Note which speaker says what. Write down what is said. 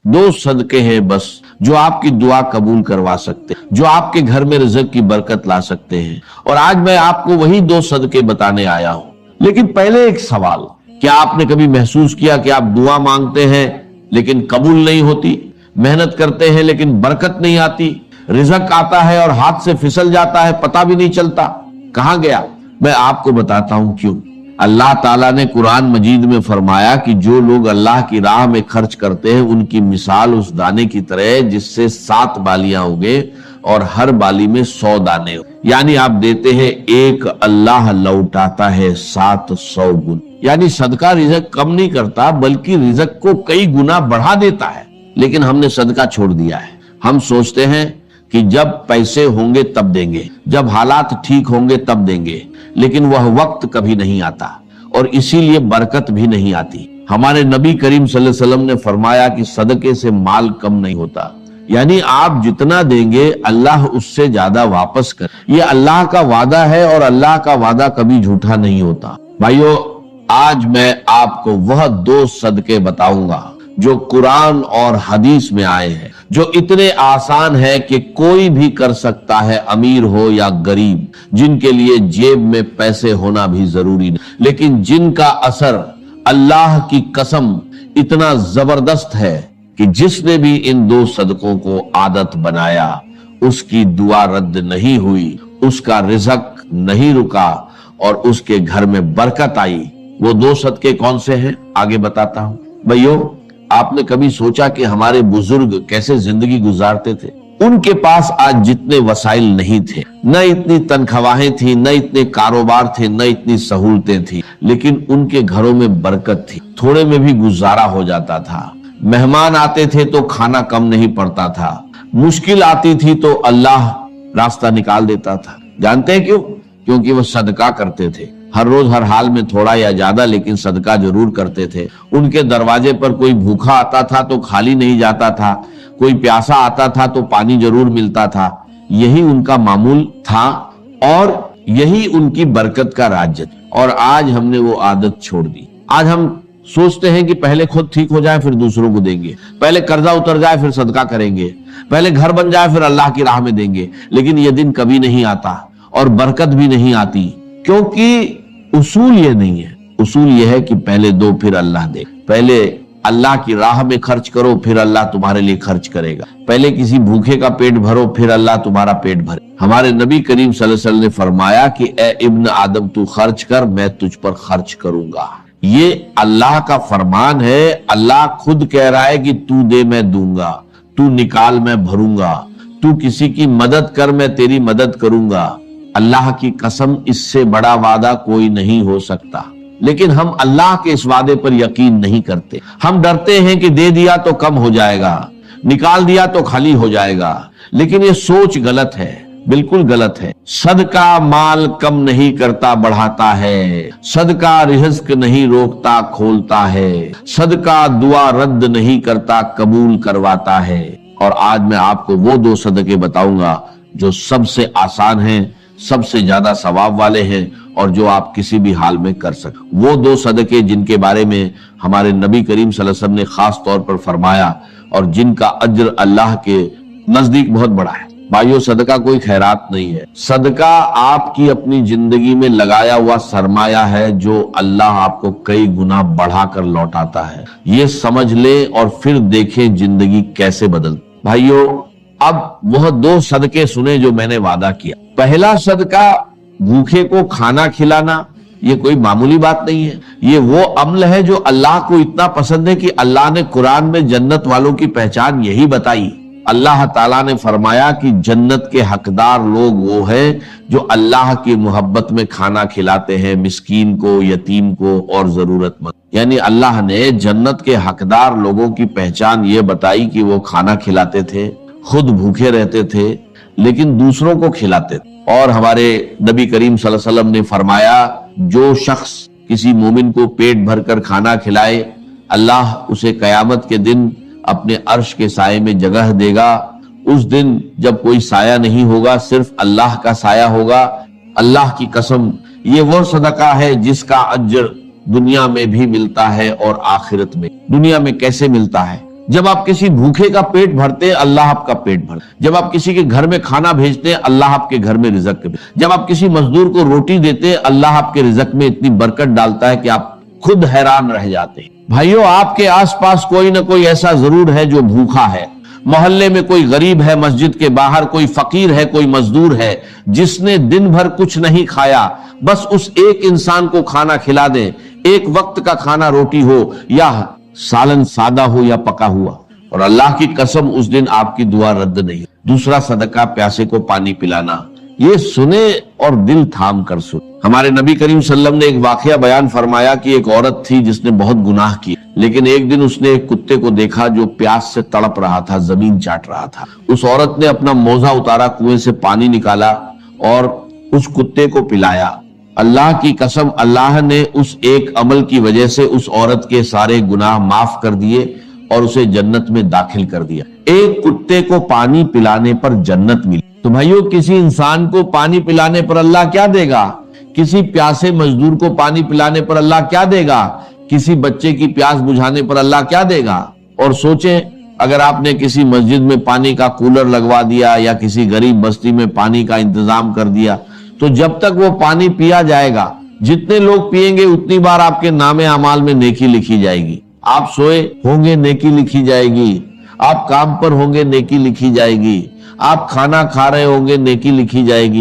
Speaker 1: दो सदके हैं बस जो आपकी दुआ कबूल करवा सकते हैं, जो आपके घर में रिज़्क़ की बरकत ला सकते हैं। और आज मैं आपको वही दो सदके बताने आया हूं। लेकिन पहले एक सवाल, क्या आपने कभी महसूस किया कि आप दुआ मांगते हैं लेकिन कबूल नहीं होती, मेहनत करते हैं लेकिन बरकत नहीं आती, रिज़्क़ आता है और हाथ से फिसल जाता है, पता भी नहीं चलता कहां गया? मैं आपको बताता हूं क्यों। अल्लाह ताला ने कुरान मजीद में फरमाया कि जो लोग अल्लाह की राह में खर्च करते हैं उनकी मिसाल उस दाने की तरह जिससे 7 बालियां उगे और हर बाली में 100 दाने, यानी आप देते हैं एक, अल्लाह लौटाता है 700 गुना। यानी सदका रिज़्क़ कम नहीं करता बल्कि रिज़्क़ को कई गुना बढ़ा देता है। लेकिन हमने सदका छोड़ दिया है। हम सोचते हैं कि जब पैसे होंगे तब देंगे, जब हालात ठीक होंगे तब देंगे, लेकिन वह वक्त कभी नहीं आता और इसीलिए बरकत भी नहीं आती। हमारे नबी करीम सल्लल्लाहु अलैहि वसल्लम ने फरमाया कि सदके से माल कम नहीं होता, यानी आप जितना देंगे अल्लाह उससे ज्यादा वापस कर। ये अल्लाह का वादा है और अल्लाह का वादा कभी झूठा नहीं होता। भाइयों, आज मैं आपको वह 2 सदके बताऊंगा जो कुरान और हदीस में आए हैं, जो इतने आसान है कि कोई भी कर सकता है, अमीर हो या गरीब, जिनके लिए जेब में पैसे होना भी जरूरी नहीं, लेकिन जिनका असर अल्लाह की कसम इतना जबरदस्त है कि जिसने भी इन 2 सदकों को आदत बनाया उसकी दुआ रद्द नहीं हुई, उसका रिज़्क़ नहीं रुका और उसके घर में बरकत आई। वो 2 सदके कौन से हैं आगे बताता हूं। भाइयों, आपने कभी सोचा कि हमारे बुजुर्ग कैसे जिंदगी गुजारते थे? उनके पास आज जितने वसाइल नहीं थे, न इतनी तनख्वाहें थी, न इतने कारोबार थे, न इतनी सहूलतें थी, लेकिन उनके घरों में बरकत थी। थोड़े में भी गुजारा हो जाता था। मेहमान आते थे तो खाना कम नहीं पड़ता था, मुश्किल आती थी तो अल्लाह रास्ता निकाल देता था। जानते हैं क्यों? क्योंकि वो सदका करते थे। हर रोज हर हाल में थोड़ा या ज्यादा लेकिन सदका जरूर करते थे। उनके दरवाजे पर कोई भूखा आता था तो खाली नहीं जाता था, कोई प्यासा आता था तो पानी जरूर मिलता था। यही उनका मामूल था और यही उनकी बरकत का राज्य था। और आज हमने वो आदत छोड़ दी। आज हम सोचते हैं कि पहले खुद ठीक हो जाए फिर दूसरों को देंगे, पहले कर्जा उतर जाए फिर सदका करेंगे, पहले घर बन जाए फिर अल्लाह की राह में देंगे। लेकिन ये दिन कभी नहीं आता और बरकत भी नहीं आती, क्योंकि उसूल ये नहीं है। उसूल ये है कि पहले दो फिर अल्लाह दे। पहले अल्लाह की राह में खर्च करो फिर अल्लाह तुम्हारे लिए खर्च करेगा। पहले किसी भूखे का पेट भरो फिर अल्लाह तुम्हारा पेट भरे। हमारे नबी करीम सल्लल्लाहु अलैहि वसल्लम ने फरमाया कि ए इब्न आदम तू खर्च कर, मैं तुझ पर खर्च करूंगा। ये अल्लाह का फरमान है। अल्लाह खुद कह रहा है कि तू दे मैं दूंगा, तू निकाल मैं भरूंगा, तू किसी की मदद कर मैं तेरी मदद करूंगा। अल्लाह की कसम, इससे बड़ा वादा कोई नहीं हो सकता। लेकिन हम अल्लाह के इस वादे पर यकीन नहीं करते। हम डरते हैं कि दे दिया तो कम हो जाएगा, निकाल दिया तो खाली हो जाएगा। लेकिन ये सोच गलत है, बिल्कुल गलत है। सदका माल कम नहीं करता, बढ़ाता है। सदका रिज़्क़ नहीं रोकता, खोलता है। सदका दुआ रद्द नहीं करता, कबूल करवाता है। और आज मैं आपको वो 2 सदके बताऊंगा जो सबसे आसान हैं, सबसे ज्यादा सवाब वाले हैं और जो आप किसी भी हाल में कर सकते। वो 2 सदके जिनके बारे में हमारे नबी करीम सल्लल्लाहु अलैहि वसल्लम ने खास तौर पर फरमाया और जिनका अज्र अल्लाह के नजदीक बहुत बड़ा है। भाइयों, सदका कोई खैरात नहीं है। सदका आपकी अपनी जिंदगी में लगाया हुआ सरमाया है जो अल्लाह आपको कई गुना बढ़ाकर लौटाता है। ये समझ ले और फिर देखें जिंदगी कैसे बदल। भाइयों, अब वह 2 सदके सुने जो मैंने वादा किया। पहला सदका भूखे को खाना खिलाना, ये कोई मामूली बात नहीं है। ये वो अमल है जो अल्लाह को इतना पसंद है कि अल्लाह ने कुरान में जन्नत वालों की पहचान यही बताई। अल्लाह ताला ने फरमाया कि जन्नत के हकदार लोग वो हैं जो अल्लाह की मोहब्बत में खाना खिलाते हैं मिस्कीन को, यतीम को और जरूरतमंद। यानी अल्लाह ने जन्नत के हकदार लोगों की पहचान ये बताई कि वो खाना खिलाते थे, खुद भूखे रहते थे लेकिन दूसरों को खिलाते थे। और हमारे नबी करीम सल्लल्लाहु अलैहि वसल्लम ने फरमाया, जो शख्स किसी मोमिन को पेट भरकर खाना खिलाए, अल्लाह उसे कयामत के दिन अपने अर्श के साये में जगह देगा। उस दिन जब कोई साया नहीं होगा, सिर्फ अल्लाह का साया होगा। अल्लाह की कसम, ये वो सदका है जिसका अज्र दुनिया में भी मिलता है और आखिरत में। दुनिया में कैसे मिलता है? جب آپ کسی بھوکے کا پیٹ بھرتے ہیں اللہ آپ کا پیٹ بھرتے ہیں، جب آپ کسی کے گھر میں کھانا بھیجتے ہیں اللہ آپ کے گھر میں رزق کے، جب آپ کسی مزدور کو روٹی دیتے ہیں اللہ آپ کے رزق میں اتنی برکت ڈالتا ہے کہ آپ خود حیران رہ جاتے ہیں۔ بھائیو، آپ کے آس پاس کوئی نہ کوئی ایسا ضرور ہے جو بھوکا ہے، محلے میں کوئی غریب ہے، مسجد کے باہر کوئی فقیر ہے، کوئی مزدور ہے جس نے دن بھر کچھ نہیں کھایا، بس اس ایک انسان کو کھانا کھلا دیں، ایک وقت کا کھانا روٹی ہو یا سالن سادہ ہو یا پکا ہوا، اور اللہ کی قسم اس دن آپ کی دعا رد نہیں۔ دوسرا صدقہ پیاسے کو پانی پلانا، یہ سنے اور دل تھام کر سن۔ ہمارے نبی کریم صلی اللہ علیہ وسلم نے ایک واقعہ بیان فرمایا کہ ایک عورت تھی جس نے بہت گناہ کی، لیکن ایک دن اس نے ایک کتے کو دیکھا جو پیاس سے تڑپ رہا تھا، زمین چاٹ رہا تھا۔ اس عورت نے اپنا موزہ اتارا، کنویں سے پانی نکالا اور اس کتے کو پلایا۔ اللہ کی قسم، اللہ نے اس ایک عمل کی وجہ سے اس عورت کے سارے گناہ معاف کر دیے اور اسے جنت میں داخل کر دیا۔ ایک کتے کو پانی پلانے پر جنت ملی۔ تو بھائیو، کسی انسان کو پانی پلانے پر اللہ کیا دے گا؟ کسی پیاسے مزدور کو پانی پلانے پر اللہ کیا دے گا؟ کسی بچے کی پیاس بجھانے پر اللہ کیا دے گا؟ اور سوچیں، اگر آپ نے کسی مسجد میں پانی کا کولر لگوا دیا یا کسی غریب بستی میں پانی کا انتظام کر دیا، تو جب تک وہ پانی پیا جائے گا، جتنے لوگ پیئیں گے اتنی بار آپ کے نام اعمال میں نیکی لکھی جائے گی۔ آپ سوئے ہوں گے نیکی لکھی جائے گی، آپ کام پر ہوں گے نیکی لکھی جائے گی، آپ کھانا کھا رہے ہوں گے نیکی لکھی جائے گی۔